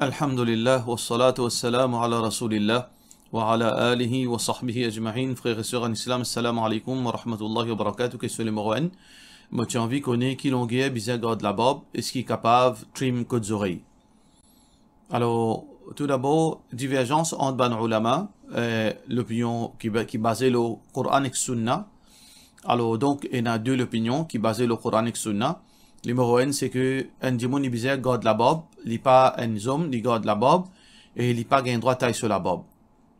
Alhamdulillah, wa salatu wa salamu ala rasulillah, wa ala alihi wa sahbihi ajma'in, frères et sœurs en islam, assalamu alaikum wa rahmatullahi wa barakatuh, question numéro 1. Moi, tu as envie qu'on ait qui longueur, bizarre, garde la barbe, est-ce qu'il est capable, trim, côtes oreilles. Alors, tout d'abord, divergence entre ban ulama, l'opinion qui est basée sur le Coran et Sunna. Alors, donc, il y a deux opinions qui sont basées sur le Coran et Sunna. Numéro 1, c'est que un démon bizarre garde la barbe, il n'est pas un homme, il garde la barbe, et il n'est pas un droit de taille sur la barbe.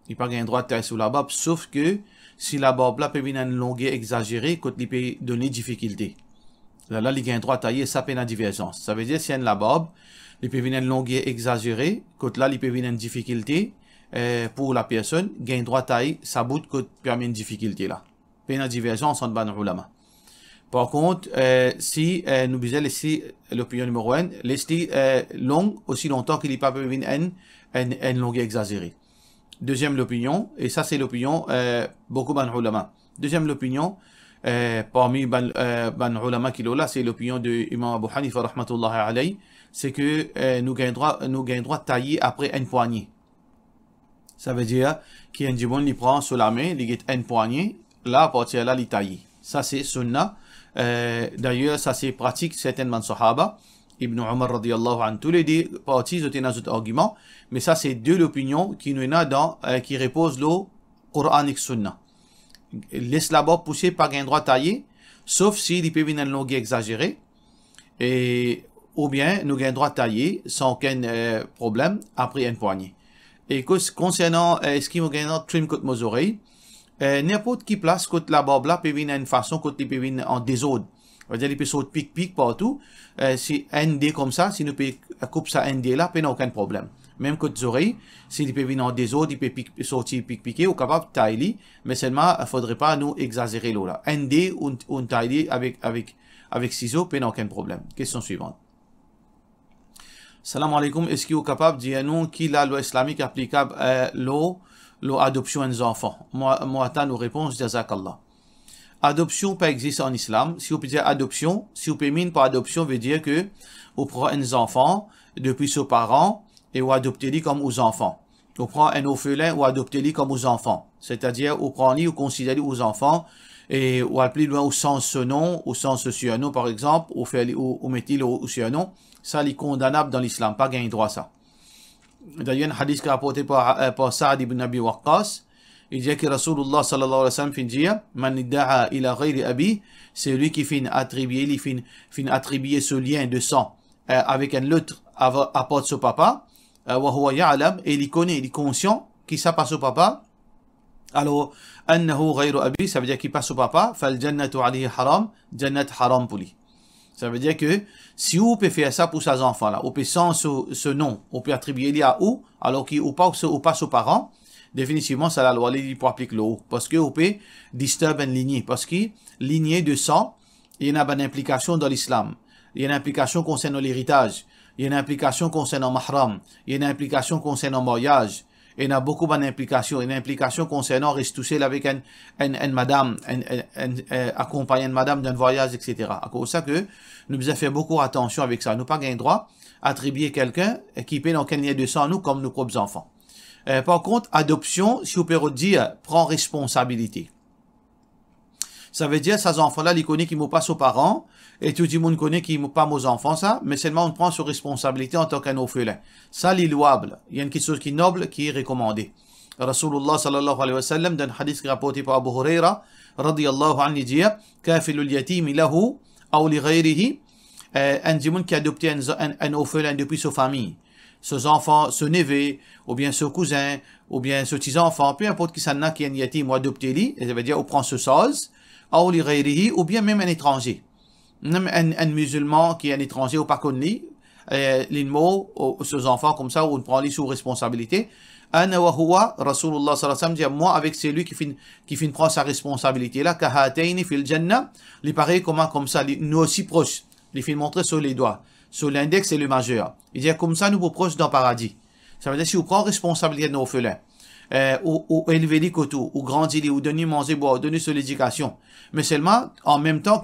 Il n'est pas un droit de taille sur la barbe, sauf que si la barbe là peut venir une longueur exagérée, quand il peut donner difficulté. Là, il a un droit de tailler, ça peut une divergence. Ça veut dire, si il y a la barbe, il peut venir une longueur exagérée, quand là, il peut venir une difficulté pour la personne, il a un droit de tailler, ça bout que permet une difficulté là. Il y a une divergence entre ban ulama. Par contre, si nous disons ici l'opinion numéro 1, laisser long aussi longtemps qu'il n'est pas venir une longueur exagérée. Deuxième l'opinion, et ça c'est l'opinion beaucoup ban ulama. Deuxième l'opinion, parmi ban ulama qui est là, c'est l'opinion de Imam Abu Hanifa rahmatullahi alayhi, c'est que nous gagnons droit de tailler après une poignée. Ça veut dire qu'il y a un djibon qui prend sur la main, il get une poignée, là à partir de là il taille. Ça c'est sunnah. D'ailleurs, ça c'est pratique certainement Sahaba. Ibn Umar radiyallahu anhu, tous les deux parties ont un autre argument, mais ça c'est deux l'opinion qui nous a dans qui repose le Coran et Sunna. Laisse la barbe pousser par un droit taillé, sauf s'il peut venir une longueur exagérée, et ou bien nous gagnons droit taillé sans aucun problème après une poignée. Et concernant ce qui nous gagne trim côté nos oreilles, n'importe qui place côté la barbe là peut venir d'une façon côté peut venir en désordre. On va dire il peut sauter pic partout. Si un dé comme ça, si nous peut couper ça un dé là, peut aucun problème. Même côté oreilles, s'il peut venir en désordre, il peut sortir piquer ou capable de tailler, mais seulement il faudrait pas nous exagérer là. Un dé ou tailler avec ciseaux, peut aucun problème. Question suivante. Salam alaikum, est-ce qu'il est capable de dire nous qui la loi islamique applicable à l'adoption des enfants? Moi, attends nos réponses, jazakallah. Adoption pas existe en islam. Si vous pouvez dire adoption, si vous pouvez mine par adoption, veut dire que vous prenez un enfant depuis ses parents et vous adoptez-les comme aux enfants. Vous prenez un orphelin ou adoptez-les comme aux enfants. C'est-à-dire, vous prenez ou considérez aux enfants et vous appelez loin au sens ce nom, au sens ce surnom, par exemple, ou mettez-le au surnom. Ça, c'est condamnable dans l'islam. Pas gain droit ça. D'ailleurs, un hadith qui est rapporté par Sa'd ibn Abi Waqqas, il dit que Rasulullah sallallahu alayhi wa sallam fin dire, man idda'a ila ghayri abi, c'est lui qui fin attribuer ce lien de sang avec un autre à part de son papa, wa huwa ya'lam, et il connaît, il est conscient qu'il ça passe au papa. Alors, annahu ghayru abi, ça veut dire qu'il passe au papa, fal jannatu alayhi haram, jannat haram pour lui. Ça veut dire que si vous pouvez faire ça pour ces enfants-là, vous pouvez sans ce nom, vous pouvez attribuer à où, alors qu'il ou pas aux parents, définitivement, ça la loi pour appliquer le haut. Parce que vous pouvez disturber une lignée. Parce que lignée de sang, il y a une implication dans l'islam. Il y a une implication concernant l'héritage. Il y a une implication concernant mahram. Il y a une implication concernant mariage. Il y a beaucoup d'implications. Il y a une implication concernant rester tout seul avec une madame, accompagner une madame d'un voyage, etc. À cause de ça que nous devons faire beaucoup attention avec ça. Nous n'avons pas le droit d'attribuer quelqu'un qui peut dans quel lien de sang nous comme nos propres enfants. Par contre, adoption, si vous pouvez dire, prend responsabilité. Ça veut dire, ces enfants-là, ils connaissent qu'ils ne pas aux parents, et tout le monde connaît qu'ils ne pas aux enfants, ça, mais seulement on prend sur responsabilité en tant qu'un orphelin. Ça, c'est louable. Il y a quelque chose qui est noble, qui est recommandé. Rasulullah sallallahu alayhi wa sallam, dans un hadith rapporté par Abu Huraira, radiyallahu anhu, dit, kafilul yatim lahu, ou li ghayrihi, un djimoun qui a adopté un orphelin depuis sa famille. Ses enfants, ce neveu, ou bien ce cousin, ou bien ce petit-enfant, peu importe qui s'en a qui est un yatim ou adopté, ça veut dire, on prend ce saz, ou bien même un étranger. Même un musulman qui est un étranger ou pas connu, les mots, ces enfants comme ça, on prend les sous responsabilité. Ana wa huwa, Rasulullah sallallahu alayhi wa sallam, dit, moi, avec celui qui fin prend sa responsabilité là, kahataini fil jannah, les pareil comme ça, nous aussi proches, les fin montrer sur les doigts. Sur l'index et le majeur. Il dit comme ça, nous vous proches dans le paradis. Ça veut dire si vous prenez responsabilité de nos orphelins, ou élever les coteaux, ou grandir, ou donner manger, boire, ou donner sur l'éducation. Mais seulement, en même temps,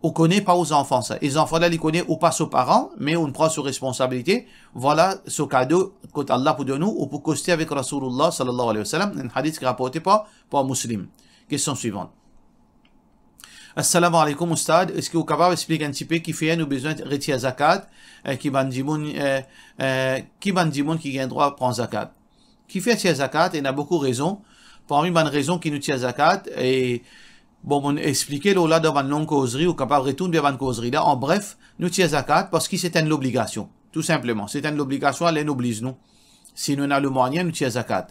on connaît pas aux enfants ça. Les enfants là, ils connaissent ou pas aux parents, mais on prend sur responsabilité. Voilà ce cadeau que Allah pour nous ou pour coster avec Rasulullah sallallahu alayhi wa sallam. Un hadith qui est rapporté par Muslim. Question suivante. Assalamu alaikum Oustad. Est-ce que vous êtes capable d'expliquer un petit peu qui fait nous besoin de retirer zakat, qui bandimoun qui a droit à prendre zakat. Qui fait tirer zakat, il y a beaucoup de raisons. Parmi les raisons qui nous tire zakat, et bon, on expliquer là dans une longue causerie, ou capable de retourner vers une causerie là. En bref, nous tire zakat parce que c'est une obligation. Tout simplement. C'est une obligation, elle nous oblige nous. Si nous avons le moyen, nous tire zakat.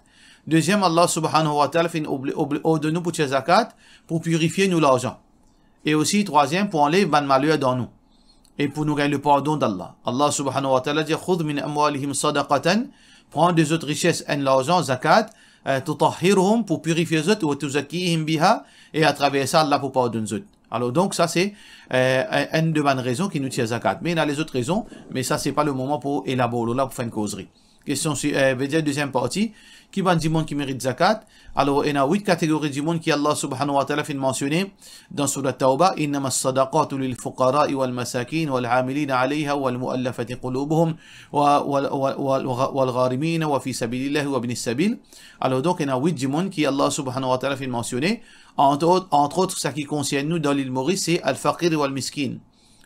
Deuxième, Allah subhanahu wa ta'ala fait une de nous pour tirer zakat, pour purifier nous l'argent. Et aussi, troisième, pour enlever ban malheur dans nous. Et pour nous gagner le pardon d'Allah. Allah subhanahu wa ta'ala dit, khudh min amwalihim sadaqatan, prends des autres richesses en l'argent, zakat, tutahhirhum pour purifier les autres, ou tuzakkihim biha, et à travers ça, Allah pour pardonner les autres. Alors donc ça c'est une de bonnes raisons qui nous tire zakat. Mais il y a les autres raisons, mais ça c'est pas le moment pour élaborer là pour faire une causerie. Question deuxième partie. Qui va du monde qui mérite zakat? Alors, il y a 8 catégories du monde qui Allah subhanahu wa ta'ala fait mentionner dans Surat Tawbah. Innama as-sadaqatu lil fuqara'i wal masakin wal 'amilina 'alayha wal mu'allafati qulubuhum wal gharimin wa fi sabilillahi wa ibnis sabil. Alors donc, il y a 8 du monde qui Allah subhanahu wa ta'ala fait mentionner. Entre autres, ce qui concerne nous dans l'île Maurice, c'est al-faqir wal miskin.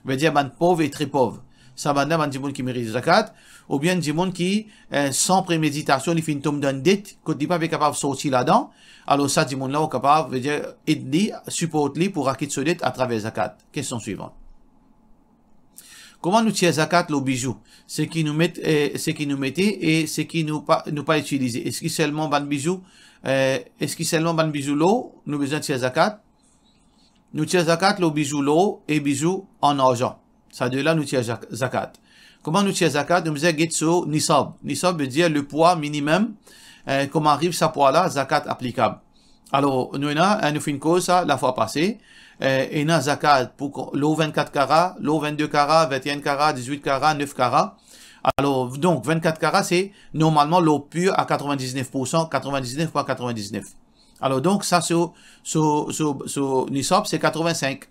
Veut dire, ban pauvre et très pauvre. Ça va dans du monde qui mérite zakat, ou bien du monde qui, sans préméditation, il fait une tombe d'une dette, qu'on n'est pas capable de sortir là-dedans. Alors ça, du monde là, est capable, veut dire, aider, supporter pour acquitter ce dette à travers zakat. Question suivante. Comment nous tirons zakat le bijou? Ce qui nous met, ce qui nous mettait et ce qui nous pas utilisé. Est-ce que seulement ban bijou, l'eau, nous besoin de tirer zakat? Nous tirons zakat le bijou l'eau et bijou en argent. Ça de là, nous tirons zakat. Comment nous tirons zakat? Nous faisons sur nisab. Nisab veut dire le poids minimum. Comment arrive ce poids-là? Zakat applicable. Alors, nous faisons une cause ça la fois passée. Et nous zakat pour l'eau 24 carats, l'eau 22 carats, 21 carats, 18 carats, 9 carats. Alors, donc, 24 carats, c'est normalement l'eau pure à 99%, 99,99. Alors, donc, ça, sur nisab, c'est 85.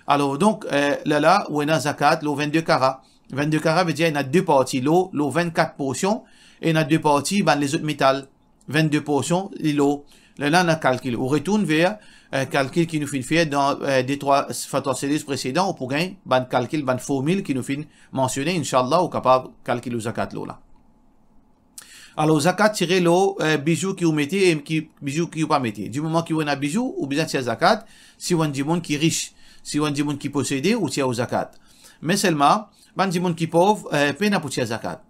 Alors, donc, là, où il y a zakat, l'eau 22 carats. 22 carats veut dire qu'il y a deux parties. L'eau 24 portions, et il y a deux parties, ben, les autres métals. 22 portions, l'eau. Là, on a calcul. On retourne vers calcul qui nous fait faire dans des trois fatwas précédents, pour gagner, ben, calcul, ben, formule qui nous fait mentionner, Inch'Allah, ou capable de calculer le zakat, l'eau, là. Alors, zakat, tirer l'eau, bijoux qui vous mettez et bijoux qui vous pas mettez. Du moment qu'il y a un bijou, ou bien tirer zakat, si on a du monde qui est riche. Si on a du monde qui possède ou tient au zakat. Mais seulement, ben du monde qui est pauvre, peine pour tirer zakat.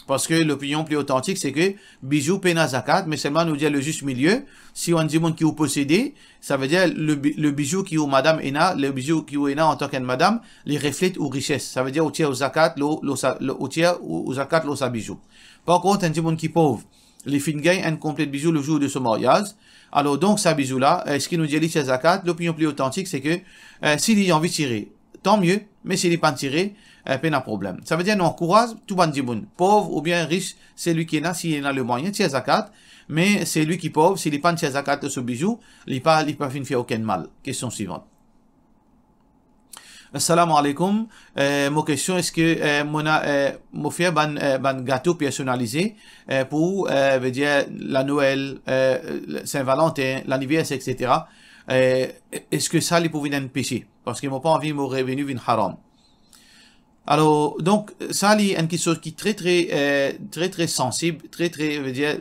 Parce que l'opinion plus authentique, c'est que bijou peine à zakat, mais seulement nous dire le juste milieu. Si on a du monde qui est possédé, ça veut dire le bijou qui est madame Ena, le bijou qui est en tant que madame, les reflète aux richesses. Ça veut dire au tiers au zakat, au tiers au zakat, l'eau sa bijou. Par contre, un du monde qui est pauvre, les filles gagnent un complet bijou le jour de son mariage. Alors donc, ça bijou-là, ce qui nous dit les zakat, l'opinion plus authentique, c'est que s'il y a envie de tirer, tant mieux, mais s'il n'est pas tiré, pas de problème. Ça veut dire nous encourage tout bandimoun, pauvre ou bien riche, c'est lui qui est là, s'il a le moyen, tire zakat, mais c'est lui qui est pauvre, s'il n'est pas tire zakat de ce bijou, il n'est pas faire aucun mal. Question suivante. Assalamu alaikum. Mon question, est-ce que mon faire ban gâteau personnalisé pour veut dire la Noël, Saint-Valentin, l'anniversaire, etc. Est-ce que ça les pouvait être péché? Parce qu'ils m'ont pas envie de me revenu vin haram. Alors donc ça c'est une question qui est très sensible, veut dire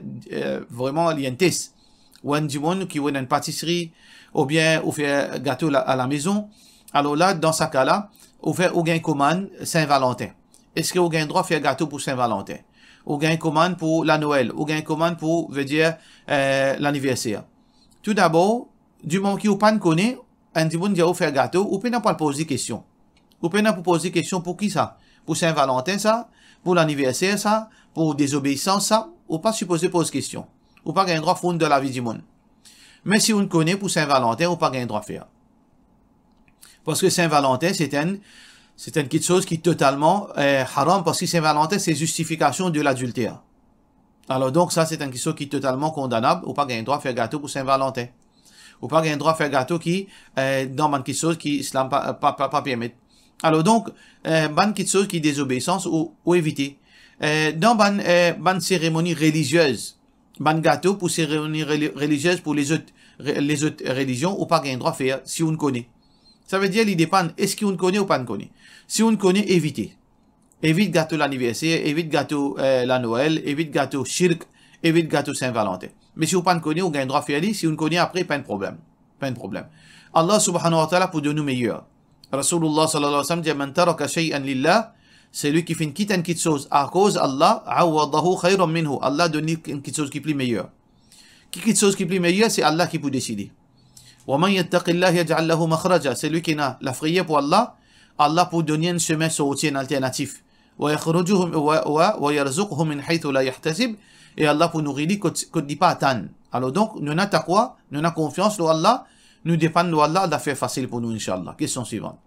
vraiment il y a un test. Ou un du monde qui veut une pâtisserie ou bien on fait gâteau à la maison. Alors là, dans ce cas-là, on fait au gain commande Saint-Valentin. Est-ce que on gain droit à faire gâteau pour Saint-Valentin? On gain commande pour la Noël? On gain commande pour, veut dire, l'anniversaire? Tout d'abord, du moment qui ou pas connaît, un du monde dit on fait gâteau, ou peut pas poser question. Ou peut pas poser question pour qui ça? Pour Saint-Valentin ça? Pour l'anniversaire ça? Pour désobéissance ça? Ou pas supposé poser question. Ou pas gain droit fondre de la vie du monde. Mais si on connaît pour Saint-Valentin, ou pas gain droit faire. Parce que Saint-Valentin, c'est une quelque chose qui est totalement haram, parce que Saint-Valentin, c'est justification de l'adultère. Alors donc, ça, c'est une question qui est totalement condamnable, ou pas gagner droit à faire gâteau pour Saint-Valentin. Ou pas un droit à faire gâteau qui, dans ban quelque chose qui islam pas permet. Alors donc, ban quelque chose qui désobéissance ou éviter. Dans ban cérémonie religieuse, ban gâteau pour cérémonie religieuse pour les autres religions, ou pas un droit à faire si on connaît. Ça veut dire, il dépend, est-ce qu'on connaît ou pas on connaît. Si on connaît, évitez. Évite gâteau l'anniversaire, évite gâteau la Noël, évite gâteau Shirk, évite gâteau Saint-Valentin. Mais si on ne connaît, on gagne droit à faire, si on connaît après, pas de problème. Pas de problème. Allah subhanahu wa ta'ala pour de nous meilleurs. Rasulullah sallallahu alayhi wa sallam dit, man taraka shay'an lillah, c'est lui qui fait une petite chose à cause Allah, awadahu khayran minhu. Allah donne une petite chose qui est plus meilleure. Qui petite chose qui est plus meilleure, c'est Allah qui peut décider. Wa man yattaqillah yaj'al lahu makhraja. C'est lui qui a la frayeur pour Allah. Allah peut donner un chemin sorti, une alternative. Wa yarzuqhu min haythu la yahtasib. Et Allah pour nous aider qu'on ne dit pas attendre. Alors donc, nous avons taqwa, nous avons confiance en Allah, nous dépendons de Allah, de faire facile pour nous, Inch'Allah. Question suivante.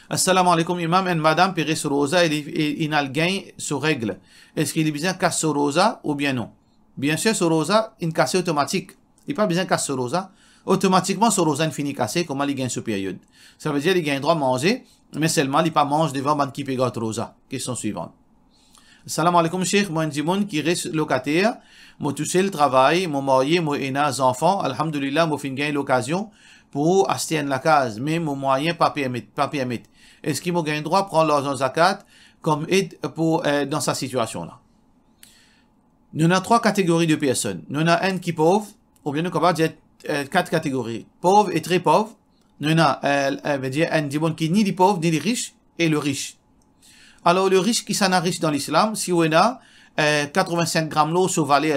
Assalamu alaikum, imam, et madame péré sur rosa, il a le gain sur règle. Est-ce qu'il est besoin de casser sur rosa ou bien non? Bien sûr, sur rosa, une casse automatique. Il n'y a pas besoin de casser sur rosa. Automatiquement, sur rosa, il finit cassé, comment il gagne sur période? Ça veut dire qu'il gagne droit à manger, mais seulement, il pas mange devant ban qui pégote rosa. Question suivante. Salam alaikum, cheikh. Moi, un qui reste locataire. Moi, touché le travail. Moi, marié. Moi, et des enfants. Alhamdulillah, moi, fin gagne l'occasion pour acheter la case. Mais mon moyen, pas permis. Est-ce qu'il m'a gagné droit à prendre l'argent zakat comme aide pour, dans sa situation-là? Nous avons trois catégories de personnes. Nous avons un qui est pauvre, ou bien nous avons quatre catégories. Pauvre et très pauvre. Nous avons, veut dire, un dimon qui ni les pauvres, ni les riches, et le riche. Alors, le riche qui s'en a riche dans l'islam, si on a 85 grammes d'eau sauvalé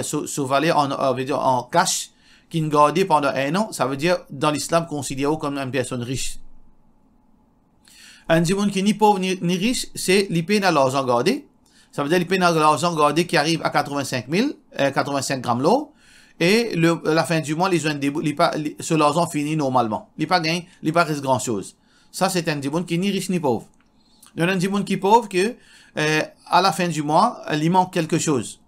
en cash, qui ne gardé pendant un an, ça veut dire, dans l'islam, considéré comme une personne riche. Un dimon qui ni pauvre ni riche, c'est l'IP dans l'argent gardé. Ça veut dire l'IP dans l'argent gardé qui arrive à 85 grammes d'eau. Et la fin du mois, les jeunes ce l'argent finit normalement. Il n'y a pas reste grand chose. Ça, c'est un dimon qui ni riche ni pauvre. Il y a un dimon qui est pauvre que, à la fin du mois, il manque quelque chose.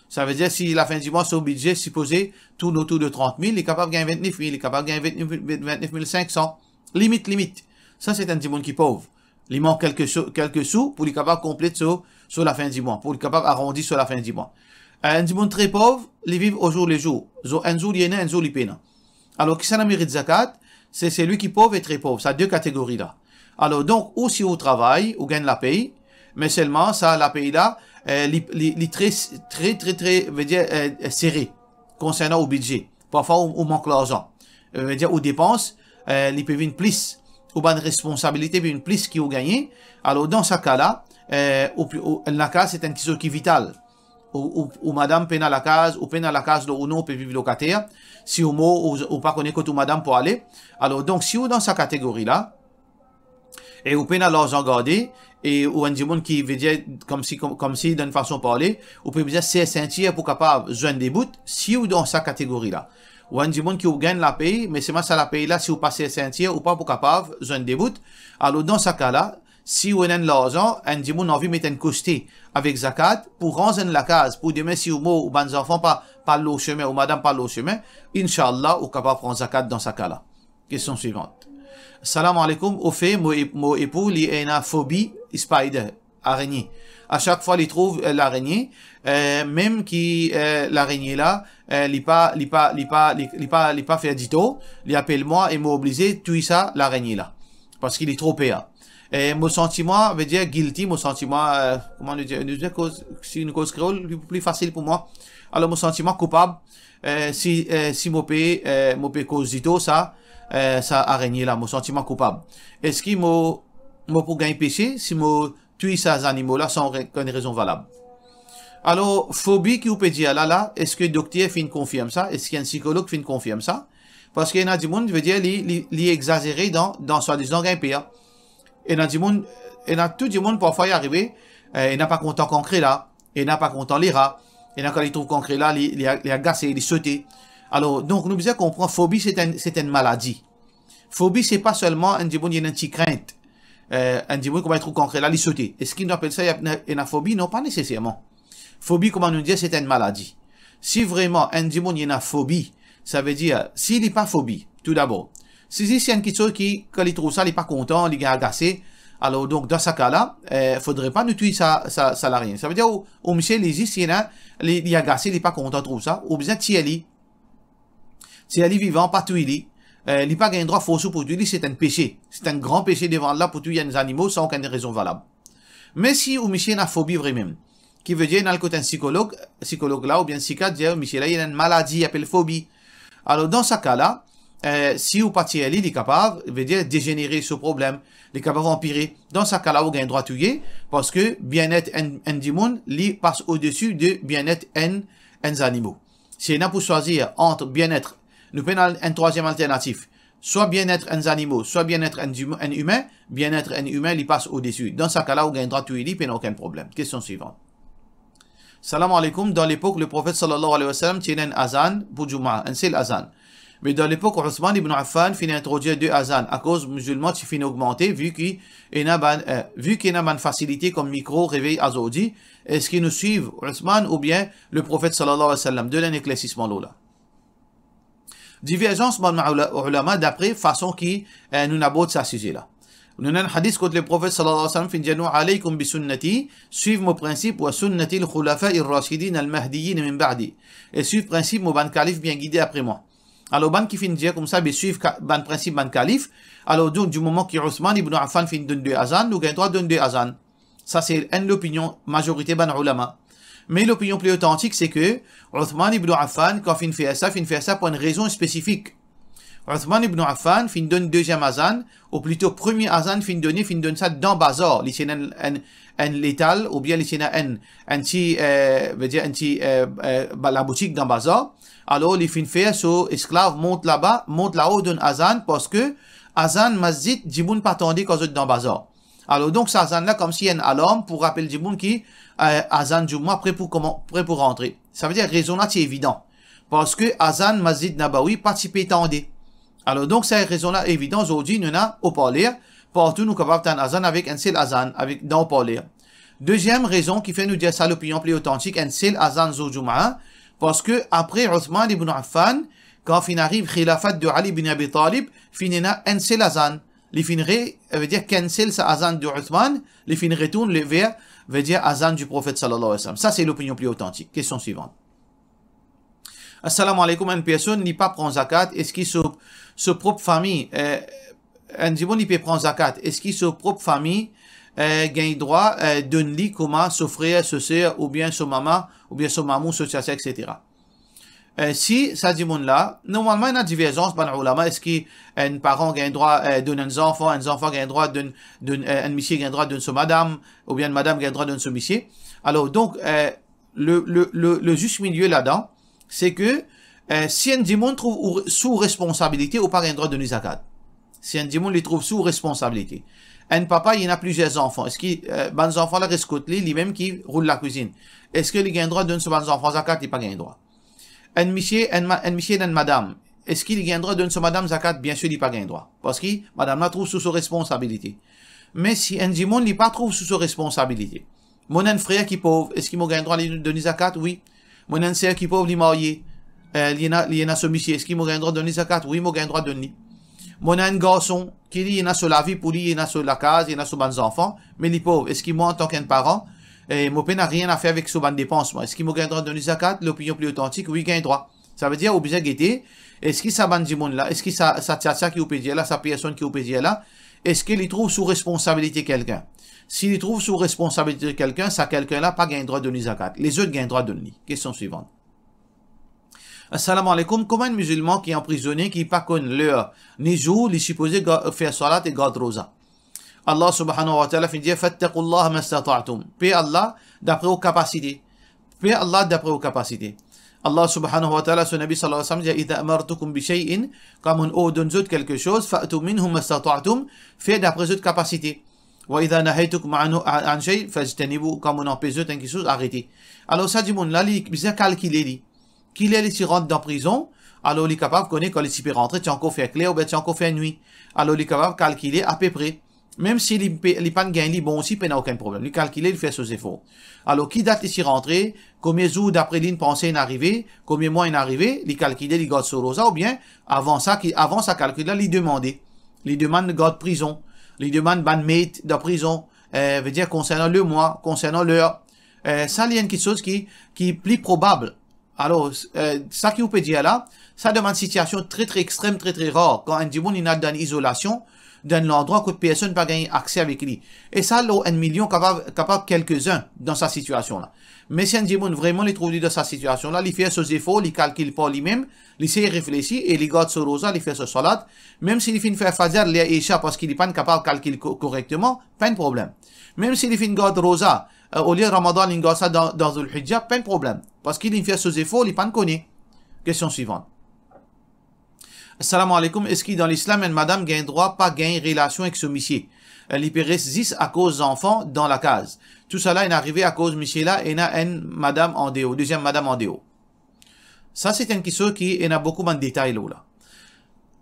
Ça veut dire, si la fin du mois, son budget, supposé, tourne autour de 30 000, il est capable de gagner 29 000, il est capable de gagner 29 500. Limite. Ça, c'est un dimon qui est pauvre. Il manque quelques sous pour être capable de compléter sur la fin du mois, pour être capable d'arrondir sur la fin du mois. Un dimon très pauvre, il vit au jour le jour. Un jour, il y en a, un jour, il paye. Alors, qui ça n'a mérite zakat? C'est celui qui est pauvre et très pauvre. Ça a deux catégories là. Alors, donc, ou si on travaille, on gagne la paye, mais seulement, ça, la paye là, est très, veut dire, serré, concernant au budget. Parfois, on manque l'argent. Veut dire, aux dépenses, il peut venir plus, ou bonne responsabilité, une plus qui ont gagné. Alors, dans ce cas-là, la case, c'est une question qui est vitale. Ou madame peine à la case, ou peine à la case, ou non, peut vivre locataire. Si au mot, ou pas connaît que madame pour aller. Alors, donc, si vous dans cette catégorie-là, et ou peine à l'argent gardé, et ou un dimon qui veut dire, comme si, d'une façon parler, ou peut dire, c'est sentir pour capable de joindre des bouts, si ou dans cette catégorie-là. Ou un dimon qui gagne la paye, mais c'est moi ça la paye là, si vous passez sentir, ou pas pour capable de joindre des bouts. Alors, dans ce cas-là, si vous avez l'argent, un dimon a envie de mettre un costé avec zakat, pour rendre la case, pour demain, si ou les enfants pas l'eau chemin, ou madame pas l'eau chemin, Inch'Allah, ou capable de prendre zakat dans ce cas-là. Question suivante. Salam alaikum, au fait, mon époux, il a une phobie, spider, araignée. À chaque fois, il trouve l'araignée, même qui, l'araignée là, il pas fait dito, il appelle moi et m'a obligé de tuer ça, l'araignée là. Parce qu'il est trop peur. Et mon sentiment veut dire guilty, mon sentiment, comment dire, c'est une cause créole, plus facile pour moi. Alors, mon sentiment coupable, si mon pays cause dito, ça araignée là, mon sentiment coupable. Est-ce qu'il m'a pour gagner péché si moi tue ces animaux là sans une raison valable? Alors, phobie qui vous peut dire là, est-ce que le docteur fait une confirme ça? Est-ce qu'il y a un psychologue qui fait une confirme ça? Parce qu'il y a du monde, veut dire, il exagéré dans soi-disant gain pire. Et dans du monde, et dans tout du monde parfois y arriver, il n'a pas content concret là, il n'a pas content les rats, et quand il trouve concret là, il a agacé, il est sauté. Alors, donc, nous devons comprendre, phobie, c'est une maladie. Phobie, c'est pas seulement un démon, il y a une petite crainte. Un démon, comment il trouve concret là, il saute. Est-ce qu'il nous appelle ça une phobie? Non, pas nécessairement. Phobie, comment nous dire, c'est une maladie. Si vraiment, un démon, il y a une phobie, Ça veut dire, s'il n'est pas phobie, tout d'abord. Si c'est quelque chose qui, quand il trouve ça, il n'est pas content, il est agacé, alors donc dans ce cas-là, faudrait pas nous tuer sa salarié. Ça veut dire, au monsieur, il est agacé, il n'est pas content, trouve ça, ou bien Tieli vivant, pas tuer il n'est pas un droit faux pour tuer, c'est un péché. C'est un grand péché devant Allah pour tuer les animaux sans aucune raison valable. Mais si au monsieur a phobie vraiment, qui veut dire, il y a le côté psychologue là, ou bien psychiatre, dire, monsieur là, il a une maladie, il appelle phobie. Alors, dans ce cas-là, si ou pas tirer, il est capable, veut dire dégénérer ce problème, il est capable d'empirer. Dans ce cas-là, vous avez un droit de tuer, parce que bien-être en dimoun, il passe au-dessus de bien-être en animaux. Si on a pour choisir entre bien-être, nous prenons une troisième alternative, soit bien-être en animaux, soit bien-être en humain, bien-être en humain, il passe au-dessus. Dans ce cas-là, vous avez un droit de tuer, il n'y a aucun problème. Question suivante. Salam alaikum, dans l'époque, le prophète sallallahu alayhi wa sallam tenait un azan pour Jumu'ah, un seul azan. Mais dans l'époque, Othman ibn Affan finit introduire 2 azans à cause musulmans qui finit augmenter vu qu'il y a une facilité comme micro, réveil, azodi. Est-ce qu'ils nous suivent, Othman ou bien le prophète sallallahu alayhi wa sallam? De l'éclaircissement là. Divergence ulama d'après façon qui nous aborde ce sujet là. Nous avons un hadith contre le prophète sallallahu alayhi wa sallam, fin dit alaykum bi sunnati, suivez mon principe wa sunnati al-khulafa ar-rashidin al-mahdiyyin min ba'di. Et suivez principe mon ban calife bien guidé après moi. Alors ban qui fin dire comme ça, ben suivre ban principe ban calife. Alors donc du moment que Othman ibn Affan fin donne 2 azan, nous avons droit de donner 2 azan. Ça c'est une opinion majorité ban ulama. Mais l'opinion plus authentique c'est que Othman ibn Affan quand fin fait ça pour une raison spécifique. Othman ibn Affan fin donne 2e azan, ou plutôt premier azan fin donne ça dans bazar, li c'est un létal ou bien li c'est veut dire la boutique dans bazar. Alors li fin fait so esclave monte là-haut d'un azan parce que azan masjid jiboun pas tandis quand dans bazar. Alors donc ça azan là comme si un alarme pour rappeler jiboun qui azan Jumu'ah prêt pour rentrer. Ça veut dire raisonnable c'est évident parce que azan masjid nabawi participer tandis. Alors donc c'est raison-là évident aujourd'hui nous avons au parler partout nous capables d'un azan avec un seul azan avec dans au parler. Deuxième raison qui fait nous dire ça l'opinion plus authentique un seul azan au Jumu'ah parce que après Othman ibn Affan quand fin arrive khilafat de Ali ibn Abi Talib finina un seul azan les finiraient veut dire cancel sa azan de Othman les fin retourne vers veut dire azan du prophète sallallahu alayhi wa sallam. Ça c'est l'opinion plus authentique. Question suivante. Assalamu alaikum, une personne n'est pas prend zakat, est-ce qu'il se propre famille, un dimoun il peut prendre zakat, est-ce qu'il se propre famille, gagne droit, donne lui comment, son frère, sa sœur, ou bien son maman, ou bien son maman, son tchassa, etc. Si ça dimoun là, normalement il y a divergence dans les ulama, est-ce qu'un parent gagne droit donne un enfant gagne droit donne un monsieur gagne droit donne son madame, ou bien une madame gagne droit donne son monsieur. Alors donc, le juste milieu là-dedans, c'est que si un dimoun trouve sous responsabilité ou pas un droit de donner zakat. Si un dimoun les trouve sous responsabilité. Un papa, il a plusieurs enfants. Est-ce que les enfants là restent côté lui-même qui roule la cuisine? Est-ce que il a un droit de donner ses enfants zakat? Il pas un droit. Un monsieur et une madame. Est-ce qu'il a un droit de donner sa madame zakat? Bien sûr, il pas un droit. Parce que madame la trouve sous sa responsabilité. Mais si un dimoun il pas trouve sous sa responsabilité. Mon un frère qui est pauvre, est-ce qu'il a un droit de donner zakat? Oui. Mon un sœur qui est pauvre, il est marié. Il y a ce monsieur. Est-ce qu'il a un droit de donner zakat? Oui, il a un droit de donner. Mon un garçon qui il a sur la vie pour lui, il a sur la case, il a sur les enfants, mais il est pauvre. Est-ce qu'il moi en tant qu'un parent, mon père n'a rien à faire avec ce ban dépenses. Est-ce qu'il a un droit de donner zakat? L'opinion plus authentique, oui, il a un droit. Ça veut dire, obligé de guetter. Est-ce qu'il ça ban du monde là? Est-ce qu'il ça tcha qui peut dire là, sa personne qui peut dire là? Est-ce qu'il trouve sous responsabilité quelqu'un? S'il trouve sous responsabilité de quelqu'un, ça quelqu'un-là pas gain droit de donner zakat. Les autres gagnent droit de donner. Question suivante. Assalamu alaikum. Comment un musulman qui est emprisonné, qui pas connu l'heure ni jour, il est supposé faire salat et garder rosa? Allah subhanahu wa ta'ala fait dire fattaqullah mastata'tum. Paix Allah d'après vos capacités. Paix Allah d'après vos capacités. Allah subhanahu wa ta'ala, son Nabi sallallahu alayhi wa sallam dit idha amartukum bi shay'in, comme on donne quelque chose, fa'tu minhum mastata'tum, fait d'après votre capacité. Wa idha nahaytukum an shay fajtanibu, comme on empêche quelque chose, arrêtez. Alors ça dit mon là, il bien calculer qu'il est ici rentre dans prison, alors il est capable de connaître quand il peut rentrer, tu as encore fait clair ou bien tu as encore fait nuit. Alors il est capable de calculer à peu près. Même si les pas gagne, bon aussi, il n'a aucun problème. Lui calculer, il fait ses efforts. Alors, qui date ici rentrer, combien de jours d'après l'île pensée est arrivé, combien de mois est arrivé, il calculer, il garde sur rosa, ou bien, avant ça calcul là, il demandait. Il demande de garde prison. Il demande ban mate de prison. Veut dire, concernant le mois, concernant l'heure. Ça, il y a quelque chose qui est plus probable. Alors, ça qui vous peut dire là, ça demande une situation très, très extrême, très, très rare. Quand un djimoun, il est dans l'isolation, dans l'endroit que personne n'a pas gagné accès avec lui. Et ça, là, 1 million capable quelques-uns dans sa situation-là. Mais si un djimoun vraiment il trouve dans sa situation-là, il fait ses efforts, il calcule pas lui-même, il sait réfléchir et il garde sur rosa, il fait ce salat. Même s'il finit faire fajr, il est isha parce qu'il n'est pas capable de calculer correctement, pas de problème. Même s'il finit garde rosa, au lieu de Ramadan, il garde ça dans le hijab, pas de problème. Parce qu'il fait ses efforts, il n'est pas connu. Question suivante. Assalamu alaikum. Est-ce que dans l'islam, une madame gagne droit, pas gagne relation avec ce monsieur? Elle y résiste à cause d'enfants dans la case. Tout cela est arrivé à cause de monsieur là et une madame en déo, deuxième madame en déo. Ça, c'est une question qui a beaucoup de détails là.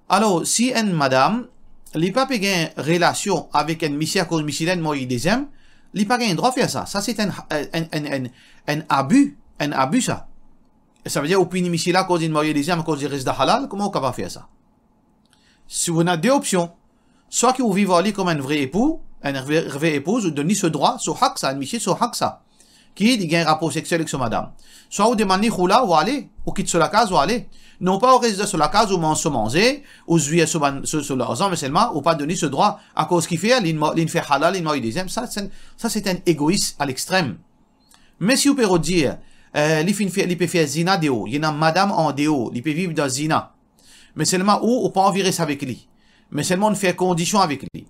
Alors, si une madame, elle pas gagne relation avec un monsieur à cause de monsieur là, moi, il deuxième, elle pas gagne droit à faire ça. Ça, c'est un abus, ça. Ça veut dire, au point de monsieur là, à cause d'une mariée deuxième, à cause du reste de halal, comment on peut faire ça? Si vous avez deux options, soit que vous vivez ali comme un vrai époux, une vraie épouse, vous donnez ce droit, sur haq ça, un monsieur sur haq ça, qui dit gagne un rapport sexuel avec sa madame. Soit vous demandez khoula ou aller, ou quitte sur la case ou aller. Non pas au reste sur la case ou manger, ou jouir sur l'argent, mais seulement, ou pas donner ce droit, à cause qu'il fait, il fait halal, il marié deuxième. Ça, c'est un égoïste à l'extrême. Mais si vous pouvez dire, il peut faire zina de haut. Il y a une madame en déo. Il peut vivre dans zina. Mais seulement où on peut en virer avec lui. Mais seulement on fait condition avec lui.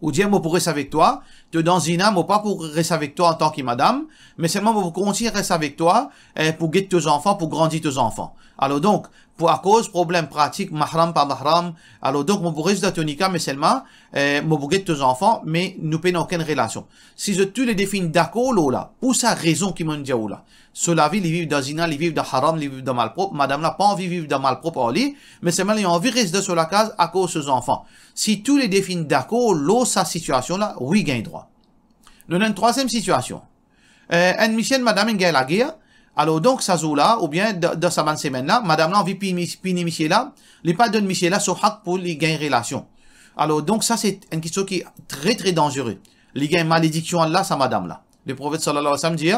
Ou dire, moi pour rester avec toi, te dans zina, moi pas pour rester avec toi en tant que madame, mais seulement pour continuer à rester avec toi, pour guider tes enfants, pour grandir tes enfants. Alors donc, à cause problème pratique, mahram pas mahram, alors donc, moi pour rester dans ton nika, mais seulement, moi pour guider tes enfants, mais nous n'avons aucune relation. Si je tu les définis d'accord, là, pour sa raison qui m'ont dit, là, sur la vie, ils vivent dans zina, ils vivent dans haram, ils vivent dans malpropre, madame n'a pas envie de vivre dans malpropre en lit, mais seulement, ils ont envie de rester sur la case à cause de ses enfants. Si tous les définis d'accord, là, sa situation là, oui, gagne droit. Nous avons une troisième situation. Un monsieur, madame, il gagne la guerre. Alors, donc, ça joue là, ou bien, dans sa bonne semaine là, madame là, envie de monsieur là, il pas de monsieur là, sur haq pour lui gagner relation. Alors, donc, ça, c'est une question qui est très, très dangereuse. Il gagne malédiction là, sa madame là. Le prophète sallallahu alayhi wa sallam dit,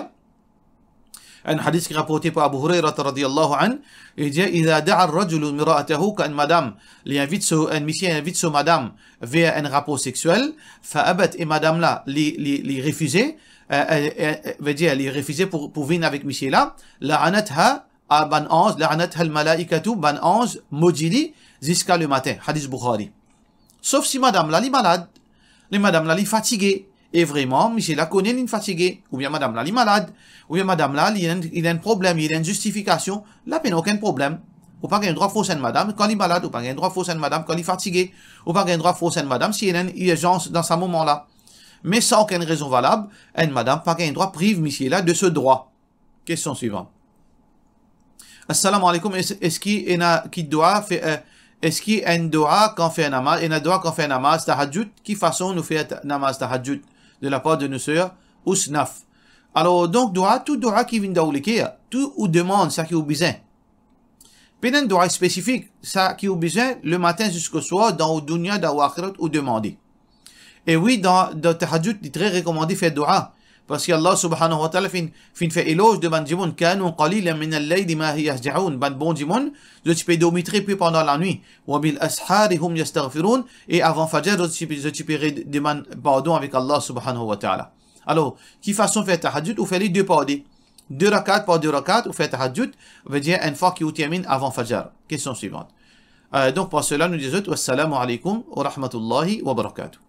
un hadith qui est rapporté par Abu Hurairah radiyallahu anhu, il dit, إذا دعا الرجل امرأته quand une madame, un monsieur invite sa madame vers un rapport sexuel, فأبت et madame là, les refuser, veut dire, les refuser pour venir avec monsieur là, لعنتها ban ange, لعنتها الملائكة ban ange, maudit jusqu'à le matin, hadith Bukhari. Sauf si madame là, elle est malade, madame là, elle est fatiguée. Et vraiment, monsieur là connaît une fatiguée, ou bien madame là, il est malade, ou bien madame là, il a un problème, il a une justification, là, il n'y a aucun problème. Ou pas qu'il y ait un droit faux une madame quand il est malade, ou pas qu'il y ait un droit faux une madame quand il est fatigué, ou pas qu'il y ait un droit faux une madame s'il y a une urgence dans ce moment-là. Mais sans aucune raison valable, une madame, pas qu'il y ait un droit prive monsieur là de ce droit. Question suivante. Assalamu alaikum, est-ce qu'il y a qui doit faire, est-ce qu'il y a un doigt quand fait un namaz, et un doigt quand fait un namaz tahajjud, qui façon nous fait namaz tahajjud de la part de nos sœurs, ou snaf. Alors, donc, tout doigt qui vient d'Aoulikia, tout ou demande ça qui est besoin. Puis, un doigt spécifique, ça qui est besoin, le matin jusqu'au soir, dans le dunya, dans l'akhirat, ou demander. Et oui, dans tahajjud, il est très recommandé faire doigt. Parce qu'Allah subhanahu wa ta'ala fait éloge de ban djimoun, kanu qalilan min al-layli ma yahja'un, ban bon djimoun, je peux dormir très peu pendant la nuit. Wa bil ashari hum yastaghfirun, et avant fajr, je peux demander pardon avec Allah subhanahu wa ta'ala. Alors, qui façon faire tahajjud, ou faire les deux pardons. 2 rakats par 2 rakats, ou faire tahajjud, veut dire une fois qu'il termine avant fajr. Question suivante. Donc, pour cela, nous disons, wassalamu alaikum wa rahmatullahi wa barakatuh.